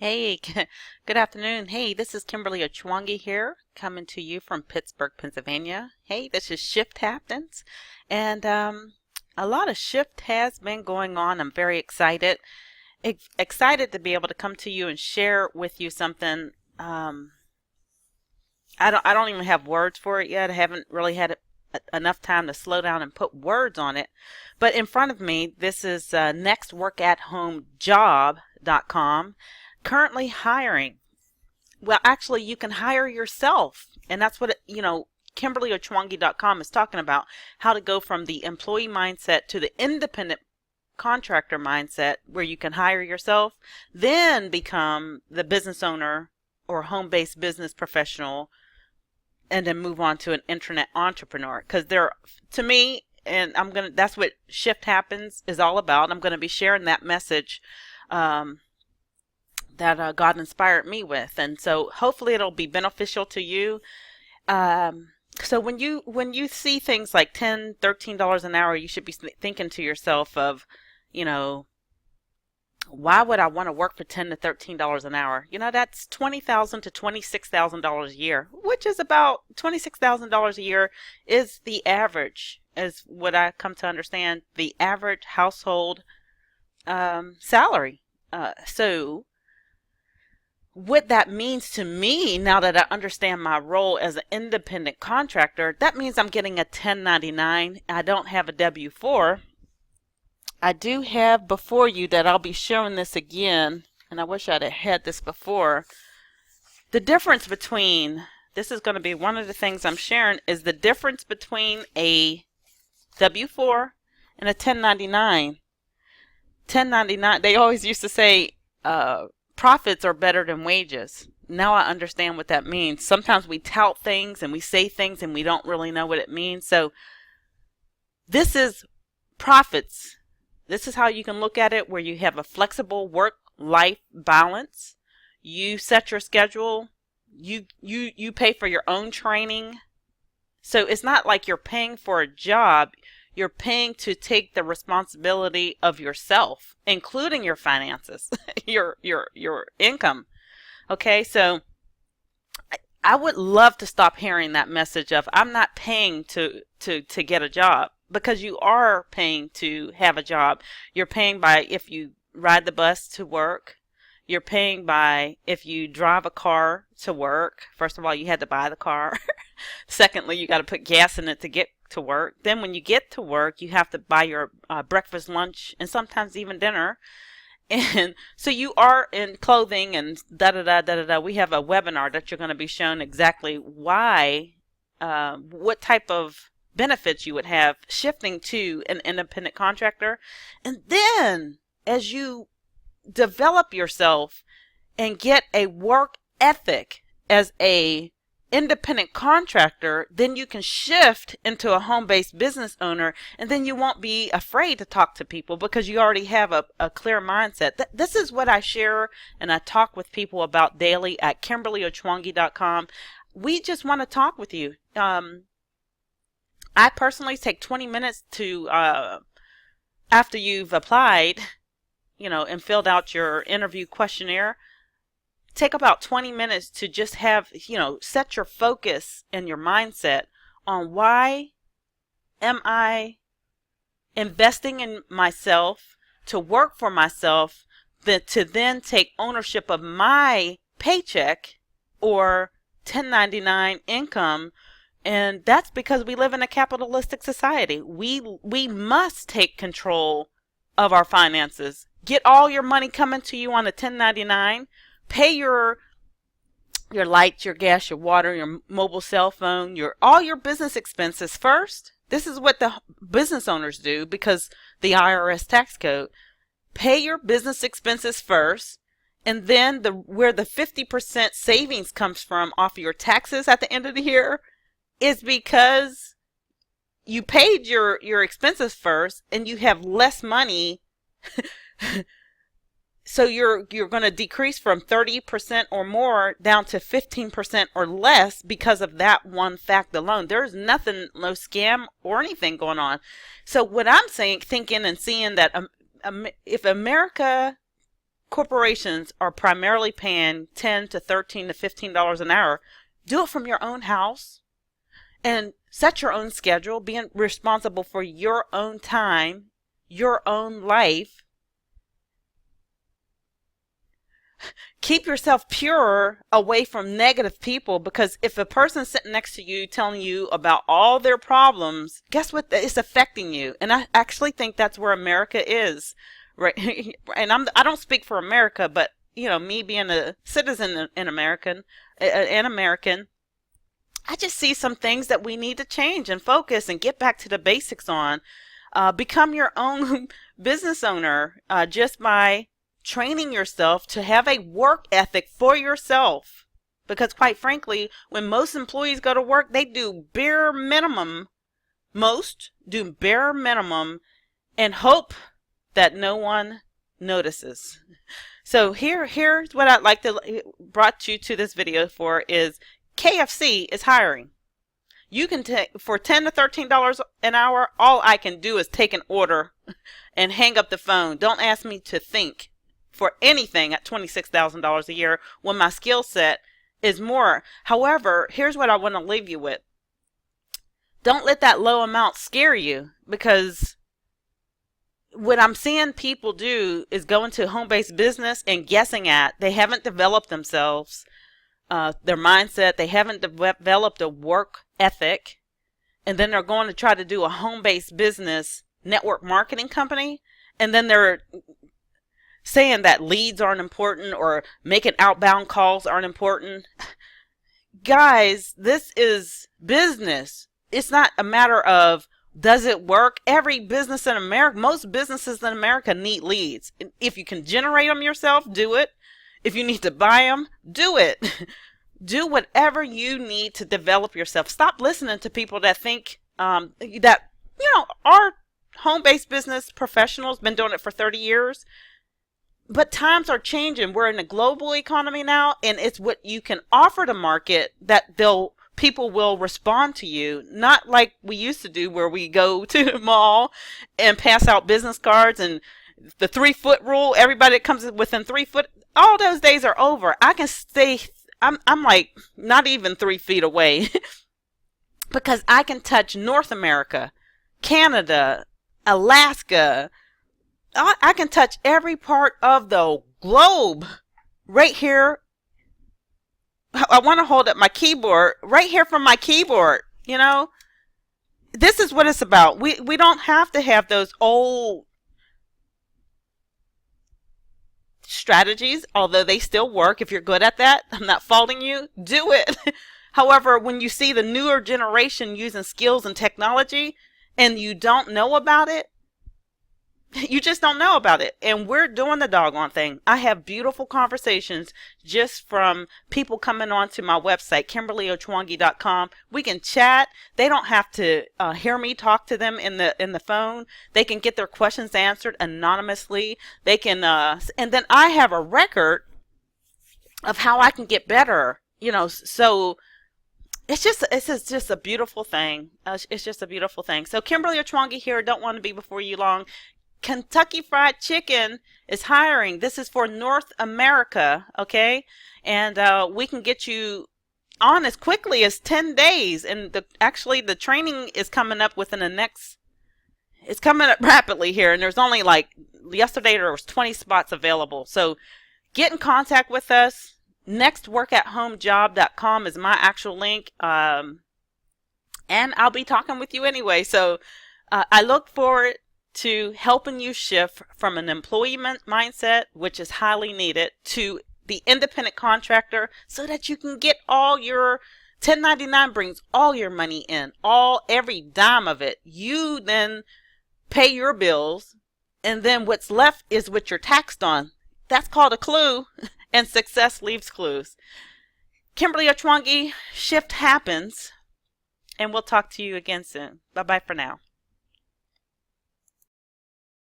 Hey, good afternoon. Hey, this is Kimberly Ochwangi here, coming to you from Pittsburgh, Pennsylvania. Hey, this is Shift Happens, and a lot of shift has been going on. I'm very excited to be able to come to you and share with you something. I don't even have words for it yet. I haven't really had enough time to slow down and put words on it. But in front of me, this is nextworkathomejobs.com. Currently hiring. Well, actually, you can hire yourself. And that's what, KimberlyOchwangi.com is talking about, how to go from the employee mindset to the independent contractor mindset where you can hire yourself, then become the business owner or home-based business professional, and then move on to an internet entrepreneur. Because to me, and that's what Shift Happens is all about. I'm going to be sharing that message that God inspired me with, and so hopefully it'll be beneficial to you. So when you see things like $10, $13 an hour, you should be thinking to yourself of, you know, why would I want to work for $10 to $13 an hour? That's $20,000 to $26,000 a year, which is about $26,000 a year is the average, is what I come to understand, the average household salary. So what that means to me, now that I understand my role as an independent contractor, that means I'm getting a 1099. I don't have a W-4. I do have before you that I'll be showing this again, and I wish I'd have had this before. The difference between, this is going to be one of the things I'm sharing, is the difference between a W-4 and a 1099. 1099, they always used to say, profits are better than wages. Now I understand what that means. Sometimes we tout things and we say things and we don't really know what it means. So this is profits. This is how you can look at it, where you have a flexible work-life balance. You set your schedule. You pay for your own training. So it's not like you're paying for a job. You're paying to take the responsibility of yourself, including your finances, your income. Okay, so I would love to stop hearing that message of I'm not paying to get a job, because you are paying to have a job. You're paying by if you ride the bus to work. You're paying by if you drive a car to work. First of all, you had to buy the car. Secondly, you got to put gas in it to get to work. Then when you get to work, you have to buy your breakfast, lunch, and sometimes even dinner. And so you are in clothing and da-da-da. We have a webinar that you're going to be shown exactly why, what type of benefits you would have shifting to an independent contractor. And then as you develop yourself and get a work ethic as a independent contractor, then you can shift into a home-based business owner, and then you won't be afraid to talk to people because you already have a clear mindset. This is what I share and I talk with people about daily at KimberlyOchwangi.com. We just want to talk with you. I personally take 20 minutes to, after you've applied, and filled out your interview questionnaire, take about 20 minutes to just have, set your focus and your mindset on why am I investing in myself to work for myself, to then take ownership of my paycheck or 1099 income. And that's because we live in a capitalistic society. We must take control of our finances. Get all your money coming to you on a 1099. Pay your lights, your gas, your water, your mobile cell phone, all your business expenses first. This is what the business owners do because the IRS tax code. Pay your business expenses first, and then where the 50% savings comes from off of your taxes at the end of the year is because you paid your expenses first and you have less money. So you're going to decrease from 30% or more down to 15% or less because of that one fact alone. There's nothing, no scam or anything going on. So what I'm thinking and seeing that if America corporations are primarily paying $10 to $13 to $15 an hour. Do it from your own house and set your own schedule, being responsible for your own time, your own life. Keep yourself pure away from negative people, because if a person's sitting next to you telling you about all their problems, guess what? It's affecting you. And I actually think that's where America is, right? And I don't speak for America, but me being a citizen an American, I just see some things that we need to change and focus and get back to the basics on. Become your own business owner just by training yourself to have a work ethic for yourself. Because quite frankly, when most employees go to work, they do bare minimum. Most do bare minimum and hope that no one notices. So here's what I'd like to brought you to this video for is KFC is hiring. You can take for $10 to $13 an hour. All I can do is take an order and hang up the phone. Don't ask me to think for anything at $26,000 a year when my skill set is more. However, here's what I want to leave you with. Don't let that low amount scare you, because what I'm seeing people do is go into home-based business and guessing at. They haven't developed themselves, their mindset. They haven't developed a work ethic. And then they're going to try to do a home-based business network marketing company. And then they're saying that leads aren't important or making outbound calls aren't important. Guys, this is business. It's not a matter of does it work. Every business in America, most businesses in America need leads. If you can generate them yourself, do it. If you need to buy them, do it. Do whatever you need to develop yourself. Stop listening to people that think that our home-based business professionals been doing it for 30 years. But times are changing. We're in a global economy now, and it's what you can offer the market that people will respond to you. Not like we used to do, where we go to the mall and pass out business cards and the 3-foot rule. Everybody that comes within 3 foot, all those days are over. I can stay. I'm like not even 3 feet away because I can touch North America, Canada, Alaska. I can touch every part of the globe right here. I want to hold up my keyboard right here from my keyboard. This is what it's about. We don't have to have those old strategies, although they still work. If you're good at that, I'm not faulting you. Do it. However, when you see the newer generation using skills and technology and you don't know about it, you just don't know about it. And we're doing the doggone thing. I have beautiful conversations just from people coming onto my website, KimberlyOchwangi.com. We can chat. They don't have to hear me talk to them in the phone. They can get their questions answered anonymously. They can, and then I have a record of how I can get better. So it's just a beautiful thing. It's just a beautiful thing. So Kimberly Ochwangi here. Don't want to be before you long. Kentucky Fried Chicken is hiring. This is for North America, okay? And we can get you on as quickly as 10 days. And actually the training is coming up within the next, it's coming up rapidly here. And there's only yesterday there was 20 spots available. So get in contact with us. Nextworkathomejob.com is my actual link. And I'll be talking with you anyway. So I look forward to helping you shift from an employment mindset, which is highly needed, to the independent contractor, so that you can get all your 1099 brings all your money in, every dime of it. You then pay your bills, and then what's left is what you're taxed on. That's called a clue, and success leaves clues. Kimberly Ochwangi, shift happens, and we'll talk to you again soon. Bye-bye for now.